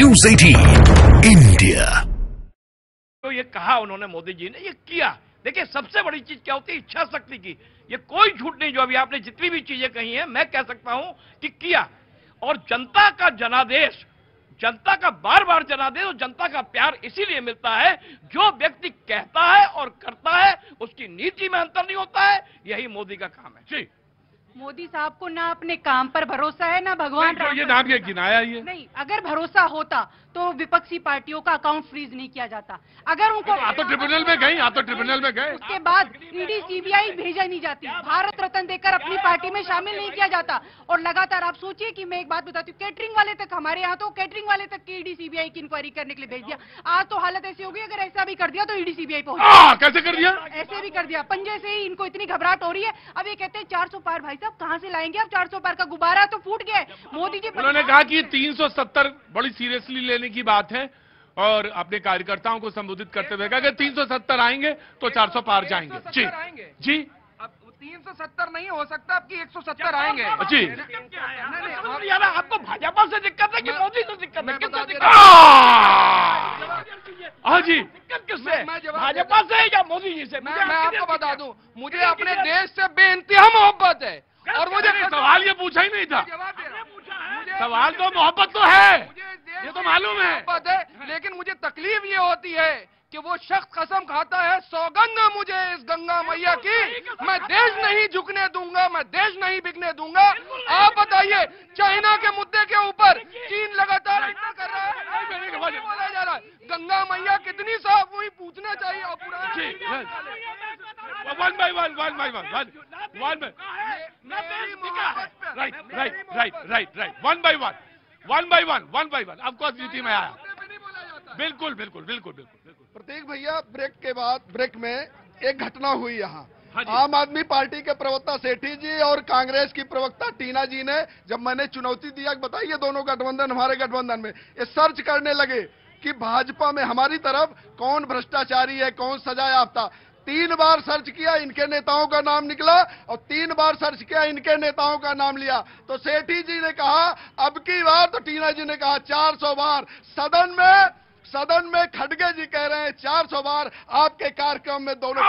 News 18 India. तो ये कहा उन्होंने, मोदी जी ने ये किया। देखिए सबसे बड़ी चीज क्या होती है, इच्छा शक्ति की। ये कोई झूठ नहीं, जो अभी आपने जितनी भी चीजें कही हैं मैं कह सकता हूं कि किया। और जनता का जनादेश, जनता का बार बार जनादेश और जनता का प्यार इसीलिए मिलता है, जो व्यक्ति कहता है और करता है उसकी नीति में अंतर नहीं होता है। यही मोदी का काम है जी। मोदी साहब को ना अपने काम पर भरोसा है ना भगवान राम। ये नाम ये गिनाया ये नहीं, अगर भरोसा होता तो विपक्षी पार्टियों का अकाउंट फ्रीज नहीं किया जाता। अगर उनको तो ट्रिब्यूनल में गई, तो ट्रिब्यूनल में गए, उसके बाद ईडी सीबीआई भेजा नहीं जाती, भारत रत्न देकर अपनी पार्टी में शामिल नहीं किया जाता। और लगातार आप सोचिए कि मैं एक बात बताती हूँ, कैटरिंग वाले तक, हमारे यहाँ तो कैटरिंग वाले तक की ईडी सीबीआई की इंक्वायरी करने के लिए भेज दिया। आज तो हालत ऐसी होगी, अगर ऐसा भी कर दिया तो ईडी सीबीआई पहुंच। कैसे कर दिया? ऐसे भी कर दिया, पंजे से ही इनको इतनी घबराहट हो रही है। अब ये कहते हैं 400 पार, भाई साहब कहाँ से लाएंगे अब 400 पार का गुब्बारा तो फूट गया है। मोदी जी उन्होंने कहा कि 370 बड़ी सीरियसली लेने की बात है, और अपने कार्यकर्ताओं को संबोधित करते हुए कहा कि 370 आएंगे तो 400 पार जाएंगे। जी जी, अब 370 नहीं हो सकता, अब की 170 आएंगे जी। आपको भाजपा से दिक्कत है कि मोदी से दिक्कत है? हाँ जी, दिक्कत किससे, भाजपा से या मोदी जी से? मैं आपको बता दूं, मुझे अपने देश से बेइंतहा मोहब्बत है। और मुझे सवाल ये पूछा ही नहीं था। सवाल तो मोहब्बत तो है, ये तो मालूम है, लेकिन मुझे तकलीफ ये होती है कि वो शख्स कसम खाता है, सौगंध मुझे इस गंगा मैया की, मैं देश नहीं झुकने दूंगा, मैं देश नहीं बिकने दूंगा। आप बताइए, चाइना के मुद्दे के ऊपर चीन लगातार इंटर कर रहा है, बोला जा रहा है गंगा मैया कितनी साफ हुई, पूछना चाहिए। और one by one right one by one of course duty में आया। बिल्कुल। प्रतीक भैया, ब्रेक में एक घटना हुई यहाँ। हाँ, आम आदमी पार्टी के प्रवक्ता सेठी जी और कांग्रेस की प्रवक्ता टीना जी ने, जब मैंने चुनौती दिया कि बताइए दोनों गठबंधन, हमारे गठबंधन में, ये सर्च करने लगे कि भाजपा में हमारी तरफ कौन भ्रष्टाचारी है, कौन सजा याफ्ता। 3 बार सर्च किया, इनके नेताओं का नाम निकला, और 3 बार सर्च किया, इनके नेताओं का नाम लिया। तो सेठी जी ने कहा अब की बार, तो टीना जी ने कहा 400 बार। सदन में खड़गे जी कह रहे हैं 400 बार आपके कार्यक्रम में दोनों।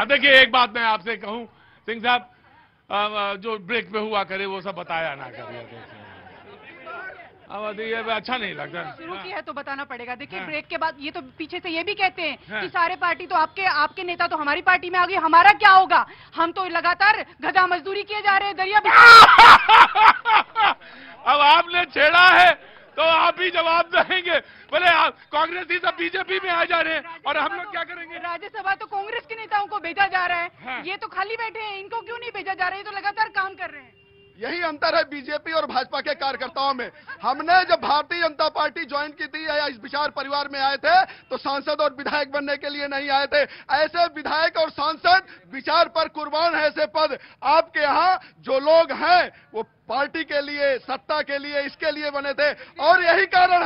देखिए एक बात मैं आपसे कहूं सिंह साहब, जो ब्रेक में हुआ करे वो सब बताया ना करिए। अब ये अच्छा नहीं लगता। शुरू की है तो बताना पड़ेगा। देखिए ब्रेक के बाद ये तो पीछे से ये भी कहते हैं कि सारे पार्टी तो आपके नेता तो हमारी पार्टी में आ गए, हमारा क्या होगा? हम तो लगातार गधा मजदूरी किए जा रहे हैं, दरिया अब आपने छेड़ा है तो आप ही जवाब देंगे। बोले आप कांग्रेसी सब बीजेपी में आ जा रहे हैं, और हम लोग क्या करेंगे? राज्यसभा तो कांग्रेस के नेताओं को भेजा जा रहा है, ये तो खाली बैठे हैं, इनको क्यों नहीं भेजा जा रहा है? ये तो लगातार काम कर रहे हैं। यही अंतर है बीजेपी और भाजपा के कार्यकर्ताओं में। हमने जब भारतीय जनता पार्टी ज्वाइन की थी या इस विचार परिवार में आए थे, तो सांसद और विधायक बनने के लिए नहीं आए थे। ऐसे विधायक और सांसद विचार पर कुर्बान है। ऐसे पद आपके यहाँ जो लोग हैं वो पार्टी के लिए, सत्ता के लिए, इसके लिए बने थे। और यही कारण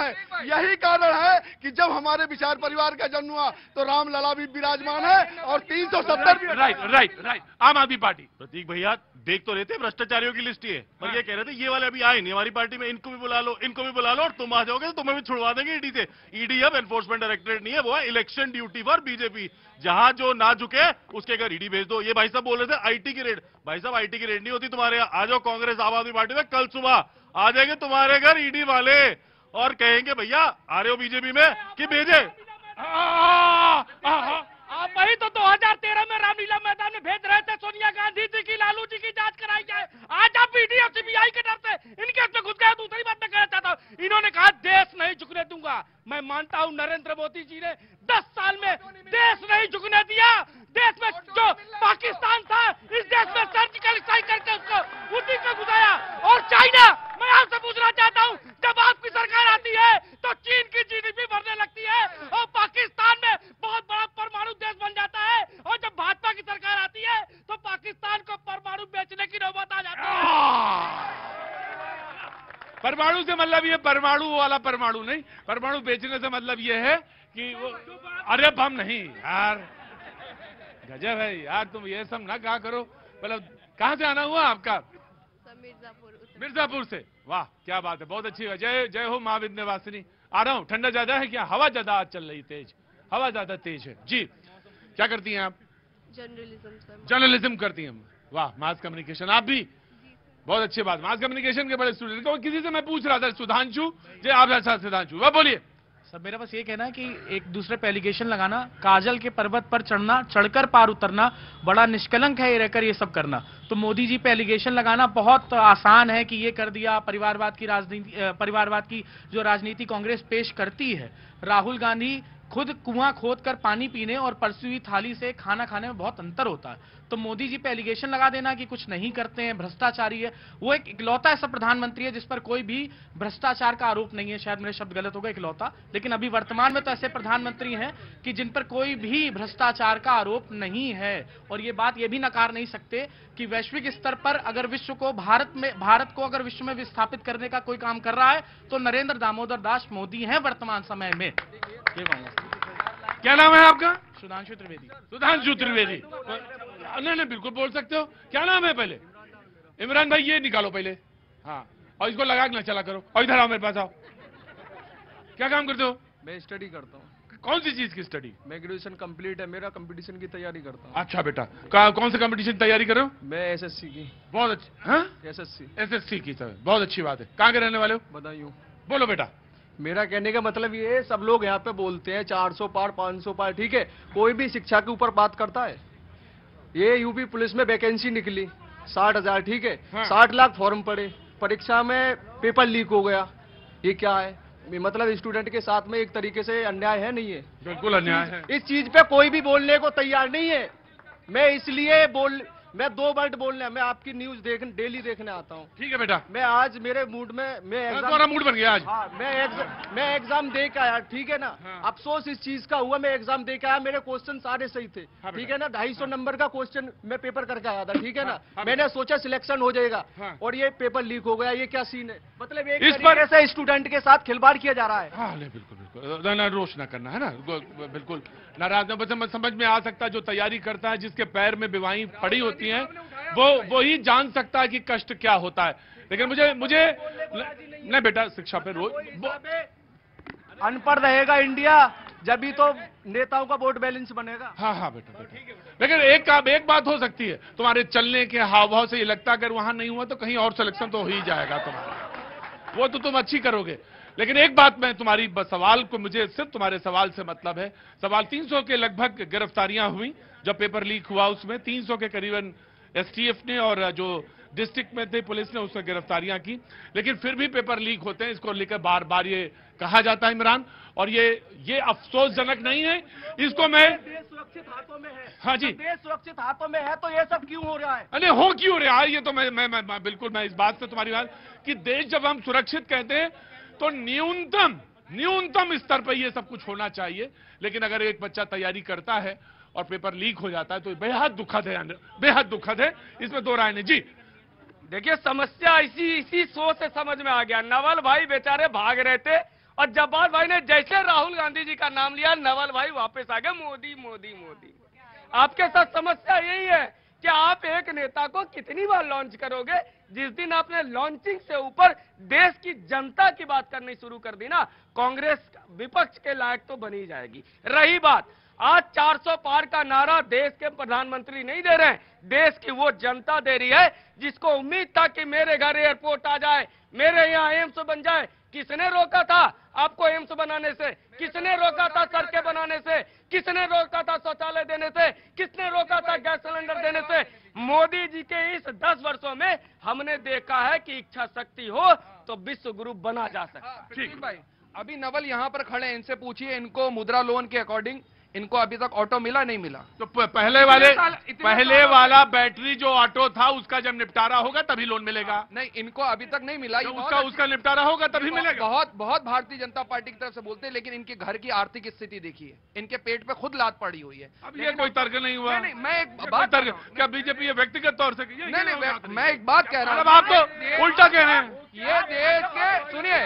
है कि जब हमारे विचार परिवार का जन्म हुआ तो रामलला भी विराजमान है और 370 भी। राइट आम आदमी पार्टी। प्रतीक भैया देख तो रहे थे भ्रष्टाचारियों की लिस्ट ही है, पर ये कह रहे थे ये वाले अभी आए नहीं हमारी पार्टी में, इनको भी बुला लो और तुम आ जाओगे तो तुम्हें भी छुड़वा देंगे ईडी से। ईडी अब एनफोर्समेंट डायरेक्टरेट नहीं है, वो है इलेक्शन ड्यूटी फॉर बीजेपी। जहां जो ना झुके उसके घर ईडी भेज दो। ये भाई साहब बोल रहे थे आईटी की रेड, भाई साहब आईटी की रेड नहीं होती तुम्हारे यहाँ। आ जाओ कांग्रेस आम आदमी पार्टी में, कल सुबह आ जाएंगे तुम्हारे घर ईडी वाले और कहेंगे भैया आ रहे हो बीजेपी में कि भेजे। आप वही तो 2013 में रामलीला मैदान में भेज रहे थे सोनिया गांधी जी की, लालू जी की जांच कराई जाए। आज आप ईडी और सीबीआई के डर से इनके उसमें घुस गए। दूसरी बात मैं कहना चाहता हूँ, इन्होंने कहा देश नहीं झुकने दूंगा। मैं मानता हूँ नरेंद्र मोदी जी ने 10 साल में देश नहीं झुकने दिया। देश में जो पाकिस्तान था, इस देश में सर्जिकल स्ट्राइक करके उसको उसी को घुसाया। और चाइना, मैं आपसे पूछना चाहता हूँ, जब आपकी सरकार आती है तो चीन की जीडीपी बढ़ने लगती है और पाकिस्तान में बहुत बड़ा परमाणु देश बन जाता है। और जब भाजपा की सरकार आती है तो पाकिस्तान को परमाणु बेचने की नौबत आ जाती है। परमाणु से मतलब ये परमाणु वाला परमाणु नहीं, परमाणु बेचने से मतलब ये है कि वो अरे बम नहीं यार, गजब है यार, तुम ये सब ना कहा करो। मतलब कहाँ से आना हुआ आपका? मिर्जापुर। मिर्जापुर से, वाह क्या बात है, बहुत अच्छी है। जय जय हो माँ विंध्यवासिनी। आ रहा हूँ, ठंडा ज्यादा है क्या? हवा ज्यादा आज चल रही तेज, हवा ज्यादा तेज है जी। क्या करती हैं आप? जर्नलिज्म करती हैं। वाह, मास कम्युनिकेशन। आप भी? बहुत अच्छी बात, मास कम्युनिकेशन के बड़े स्टूडेंट। किसी से मैं पूछ रहा था, सुधांशु जी आप ऐसा, सुधांशु वह बोलिए। सब मेरा बस ये कहना है कि एक दूसरे पे एलिगेशन लगाना, काजल के पर्वत पर चढ़ना, चढ़कर पार उतरना, बड़ा निष्कलंक है ये रहकर ये सब करना। तो मोदी जी पे एलिगेशन लगाना बहुत आसान है कि ये कर दिया। परिवारवाद की राजनीति, परिवारवाद की जो राजनीति कांग्रेस पेश करती है, राहुल गांधी खुद कुआं खोदकर पानी पीने और परसी हुई थाली से खाना खाने में बहुत अंतर होता है। तो मोदी जी पे एलिगेशन लगा देना कि कुछ नहीं करते हैं, भ्रष्टाचारी है, वो एक इकलौता ऐसा प्रधानमंत्री है जिस पर कोई भी भ्रष्टाचार का आरोप नहीं है। शायद मेरे शब्द गलत हो गए, इकलौता, लेकिन अभी वर्तमान में तो ऐसे प्रधानमंत्री हैं कि जिन पर कोई भी भ्रष्टाचार का आरोप नहीं है। और ये बात ये भी नकार नहीं सकते कि वैश्विक स्तर पर अगर विश्व को भारत को अगर विश्व में विस्थापित करने का कोई काम कर रहा है तो नरेंद्र दामोदर दास मोदी हैं वर्तमान समय में। ये क्या नाम है आपका? सुधांशु त्रिवेदी। सुधांशु त्रिवेदी। नहीं नहीं बिल्कुल बोल सकते हो। क्या नाम है पहले? इमरान भाई ये निकालो पहले, हाँ, और इसको लगा के ना चला करो। और इधर आओ, मेरे पास आओ। क्या काम करते हो? मैं स्टडी करता हूँ। कौन सी चीज की स्टडी? मैं ग्रेजुएशन कंप्लीट है मेरा, कंपटीशन की तैयारी करता हूँ। अच्छा बेटा, कौन से कंपटीशन की तैयारी कर रहे हो? मैं एसएससी की। बहुत अच्छी, हाँ एसएससी की सर, बहुत अच्छी बात है। कहाँ के रहने वाले हो? बदायूं। बोलो बेटा। मेरा कहने का मतलब ये है, सब लोग यहाँ पे बोलते हैं 400 पार 500 पार, ठीक है, कोई भी शिक्षा के ऊपर बात करता है। ये यूपी पुलिस में वैकेंसी निकली 60,000, ठीक है, हाँ। 60 लाख फॉर्म पड़े, परीक्षा में पेपर लीक हो गया। ये क्या है? मतलब स्टूडेंट के साथ में एक तरीके से अन्याय है, नहीं है? बिल्कुल अन्याय है। इस चीज पे कोई भी बोलने को तैयार नहीं है। मैं इसलिए मैं 2 वर्ड बोलने, मैं आपकी न्यूज डेली देखने आता हूँ। ठीक है बेटा। मैं आज मेरे मूड में तुम्हारा मूड बन गया आज। हाँ, मैं एग्जाम दे के आया, ठीक है ना। हाँ। अफसोस इस चीज का हुआ, मैं एग्जाम दे के आया, मेरे क्वेश्चन सारे सही थे, हाँ ठीक है ना। 250 नंबर का क्वेश्चन मैं पेपर करके आया था, ठीक है ना। हाँ। मैंने सोचा सिलेक्शन हो जाएगा, हाँ। और ये पेपर लीक हो गया। ये क्या सीन है? मतलब एक इस पर तरीके से स्टूडेंट के साथ खिलवाड़ किया जा रहा है। हाँ नहीं बिल्कुल बिल्कुल, ना रोष ना करना है ना, बिल्कुल नाराज न। समझ में आ सकता है जो तैयारी करता है, जिसके पैर में बीमारी पड़ी होती है, वो ही जान सकता है कि कष्ट क्या होता है। लेकिन मुझे नहीं बेटा, शिक्षा पे रोज अनपढ़ रहेगा इंडिया, जब भी तो नेताओं का वोट बैलेंस बनेगा। हाँ बेटा। लेकिन एक बात हो सकती है, तुम्हारे चलने के हाव भाव से ये लगता है अगर वहां नहीं हुआ तो कहीं और सिलेक्शन तो हो ही जाएगा तुम्हारा, वो तो तुम अच्छी करोगे। लेकिन एक बात मैं तुम्हारी सवाल को, मुझे सिर्फ तुम्हारे सवाल से मतलब है, सवाल 300 के लगभग गिरफ्तारियां हुई जब पेपर लीक हुआ, उसमें 300 के करीबन एसटीएफ ने और जो डिस्ट्रिक्ट में थे पुलिस ने उसमें गिरफ्तारियां की। लेकिन फिर भी पेपर लीक होते हैं, इसको लेकर बार बार ये कहा जाता है इमरान, और ये अफसोसजनक नहीं है। इसको मैं, देश सुरक्षित हाथों में है। हाँ जी, देश सुरक्षित हाथों में है तो ये सब क्यों हो रहा है? अरे हो क्यों रहा है? ये तो मैं बिल्कुल, मैं इस बात से तुम्हारी बात कि देश जब हम सुरक्षित कहते हैं तो न्यूनतम स्तर पर यह सब कुछ होना चाहिए। लेकिन अगर एक बच्चा तैयारी करता है और पेपर लीक हो जाता है तो बेहद दुखद है, बेहद दुखद है, इसमें दो राय नहीं जी। देखिए समस्या इसी सोच से समझ में आ गया। नवल भाई बेचारे भाग रहे थे और जब्बार भाई ने जैसे राहुल गांधी जी का नाम लिया, नवल भाई वापस आ गए, मोदी मोदी मोदी। आपके साथ समस्या यही है कि आप एक नेता को कितनी बार लॉन्च करोगे? जिस दिन आपने लॉन्चिंग से ऊपर देश की जनता की बात करनी शुरू कर दी ना, कांग्रेस विपक्ष के लायक तो बनी जाएगी। रही बात, आज 400 पार का नारा देश के प्रधानमंत्री नहीं दे रहे हैं, देश की वो जनता दे रही है जिसको उम्मीद था कि मेरे घर एयरपोर्ट आ जाए, मेरे यहाँ एम्स बन जाए। किसने रोका था आपको एम्स बनाने से? किसने रोका था सड़कें बनाने से? किसने रोका था शौचालय देने से? किसने रोका था गैस सिलेंडर देने से? मोदी जी के इस 10 वर्षों में हमने देखा है कि इच्छा शक्ति हो तो विश्व गुरु बना जा सकता है। ठीक भाई, अभी नवल यहाँ पर खड़े हैं, इनसे पूछिए इनको मुद्रा लोन के अकॉर्डिंग इनको अभी तक ऑटो मिला नहीं मिला? तो पहले वाला बैटरी जो ऑटो था उसका जब निपटारा होगा तभी लोन मिलेगा। नहीं, इनको अभी तक नहीं मिला। उसका निपटारा होगा तभी मिलेगा। बहुत भारतीय जनता पार्टी की तरफ से बोलते हैं, लेकिन इनके घर की आर्थिक स्थिति देखिए, इनके पेट पे खुद लात पड़ी हुई है। अब ये कोई तर्क नहीं हुआ। नहीं, मैं एक बात, क्या बीजेपी व्यक्तिगत तौर से? नहीं, मैं एक बात कह रहा हूँ, आप तो उल्टा कह रहे हैं। ये देश के, सुनिए,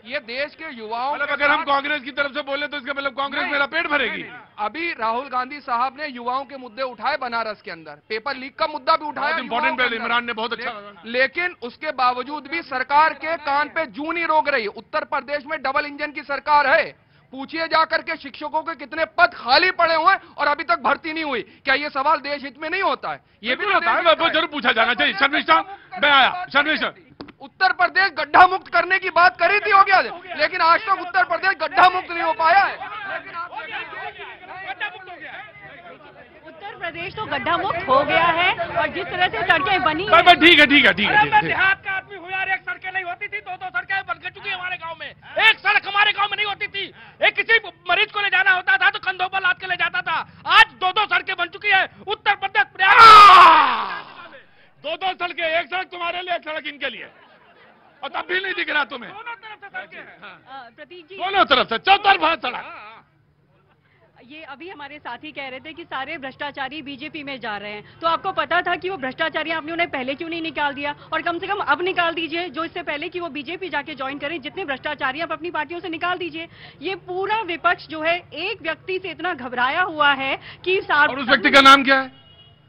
ये देश के युवाओं, अगर हम कांग्रेस की तरफ से बोले तो इसका मतलब कांग्रेस मेरा पेट भरेगी। अभी राहुल गांधी साहब ने युवाओं के मुद्दे उठाए बनारस के अंदर, पेपर लीक का मुद्दा भी उठाया इंपॉर्टेंट युवाओं के पहले अंदर। इमरान ने बहुत अच्छा लेकिन उसके बावजूद भी सरकार के कान पे जू नहीं रोक रही। उत्तर प्रदेश में डबल इंजन की सरकार है। पूछिए जाकर के शिक्षकों के कितने पद खाली पड़े हुए हैं और अभी तक भर्ती नहीं हुई। क्या ये सवाल देश हित में नहीं होता है? ये भी होता है, वो जरूर पूछा जाना चाहिए। शर्मिष्ठा, मैं आया। शर्मिष्ठा, उत्तर प्रदेश गड्ढा मुक्त करने की बात करी थी, हो गया, लेकिन आज तक उत्तर प्रदेश गड्ढा मुक्त नहीं हो पाया है। उत्तर प्रदेश तो गड्ढा मुक्त हो गया है और जिस तरह से सड़कें बनी ठीक है, ठीक है, ठीक है। मैं देहात का आदमी हूँ यार, एक सड़कें नहीं होती थी, दो सड़कें बन के चुकी है हमारे गांव में। एक सड़क हमारे गांव में नहीं होती थी। एक किसी मरीज को ले जाना होता था तो कंधों पर लाद के ले जाता था। आज दो सड़कें बन चुकी है उत्तर प्रदेश। दो सड़कें, एक सड़क तुम्हारे लिए, एक सड़क इनके लिए, और तब भी नहीं दिख रहा तुम्हें। दोनों तरफ से सड़कें हैं। प्रतीक जी, दोनों तरफ से चौतरफा सड़क। ये अभी हमारे साथी कह रहे थे कि सारे भ्रष्टाचारी बीजेपी में जा रहे हैं, तो आपको पता था कि वो भ्रष्टाचारी आपने उन्हें पहले क्यों नहीं निकाल दिया? और कम से कम अब निकाल दीजिए, जो इससे पहले कि वो बीजेपी जाके ज्वाइन करें। जितने भ्रष्टाचारी आप अपनी पार्टियों से निकाल दीजिए। ये पूरा विपक्ष जो है एक व्यक्ति से इतना घबराया हुआ है कि और उस व्यक्ति का नाम क्या है?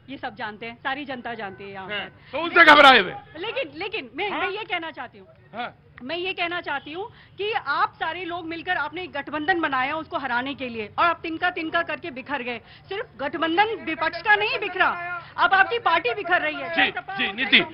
ये सब जानते हैं, सारी जनता जानती है यहाँ पर। तो उनसे घबराए हुए। लेकिन मैं ये कहना चाहती हूँ, हाँ। मैं ये कहना चाहती हूँ कि आप सारे लोग मिलकर आपने एक गठबंधन बनाया उसको हराने के लिए, और आप तिनका करके बिखर गए। सिर्फ गठबंधन विपक्ष का नहीं बिखरा, अब आपकी पार्टी बिखर रही है। जी,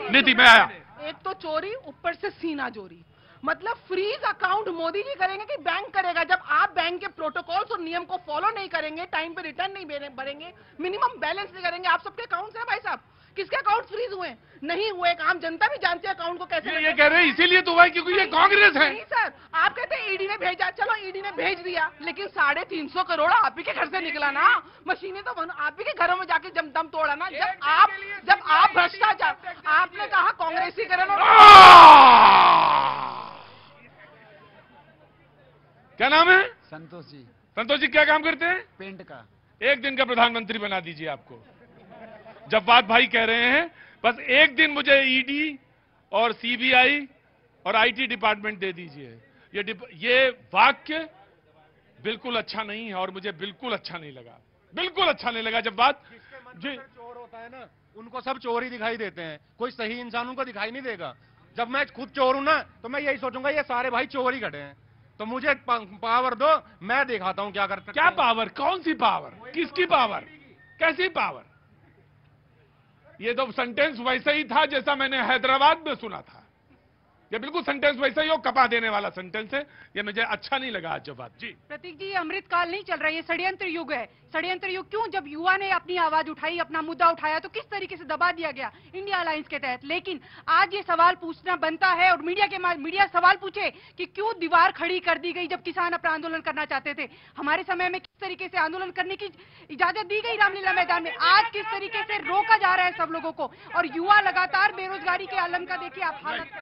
नीति मैं आया। एक तो चोरी, ऊपर से सीना चोरी। मतलब फ्रीज अकाउंट मोदी जी करेंगे कि बैंक करेगा? जब आप बैंक के प्रोटोकॉल्स और नियम को फॉलो नहीं करेंगे, टाइम पे रिटर्न नहीं भरेंगे, मिनिमम बैलेंस नहीं करेंगे, आप सबके अकाउंट्स हैं भाई साहब। किसके अकाउंट फ्रीज हुए? नहीं हुए। आम जनता भी जानती है अकाउंट को कैसे। ये कह रहे हैं इसीलिए तो हुआ क्योंकि ये कांग्रेस है। नहीं सर, आप कहते हैं ईडी ने भेजा, चलो ईडी ने भेज दिया, लेकिन 350 करोड़ आप ही के घर से निकला ना। मशीनें तो आप ही के घरों में जाके जब दम तोड़ा ना। जब आप भ्रष्टाचार, आपने कहा कांग्रेसीकरण। क्या नाम है? संतोष जी। संतोष जी क्या काम करते हैं? पेंट का। एक दिन का प्रधानमंत्री बना दीजिए आपको। जब्बात भाई कह रहे हैं बस एक दिन मुझे ईडी और सीबीआई और आईटी डिपार्टमेंट दे दीजिए। ये वाक्य बिल्कुल अच्छा नहीं है और मुझे बिल्कुल अच्छा नहीं लगा, बिल्कुल अच्छा नहीं लगा। जब बात जी चोर होता है ना, उनको सब चोर ही दिखाई देते हैं, कोई सही इंसान उनको दिखाई नहीं देगा। जब मैं खुद चोर हूं ना तो मैं यही सोचूंगा ये सारे भाई चोर ही खड़े हैं, तो मुझे पावर दो, मैं दिखाता हूं क्या कर सकते। क्या पावर? कौन सी पावर? किसकी पावर? कैसी पावर? ये तो सेंटेंस वैसा ही था जैसा मैंने हैदराबाद में सुना था। ये बिल्कुल सेंटेंस वैसा ही हो, कपा देने वाला सेंटेंस है। ये मुझे अच्छा नहीं लगा आज जो बात। जी प्रतीक जी, अमृतकाल नहीं चल रहा है, ये षड्यंत्र युग है। षड्यंत्र युग क्यों? जब युवा ने अपनी आवाज उठाई, अपना मुद्दा उठाया, तो किस तरीके से दबा दिया गया इंडिया अलायंस के तहत। लेकिन आज ये सवाल पूछना बनता है और मीडिया सवाल पूछे कि क्यों दीवार खड़ी कर दी गई जब किसान अपना आंदोलन करना चाहते थे। हमारे समय में किस तरीके से आंदोलन करने की इजाजत दी गई रामलीला मैदान में, आज किस तरीके से रोका जा रहा है सब लोगों को। और युवा लगातार बेरोजगारी के आलम का देखिए आप हालत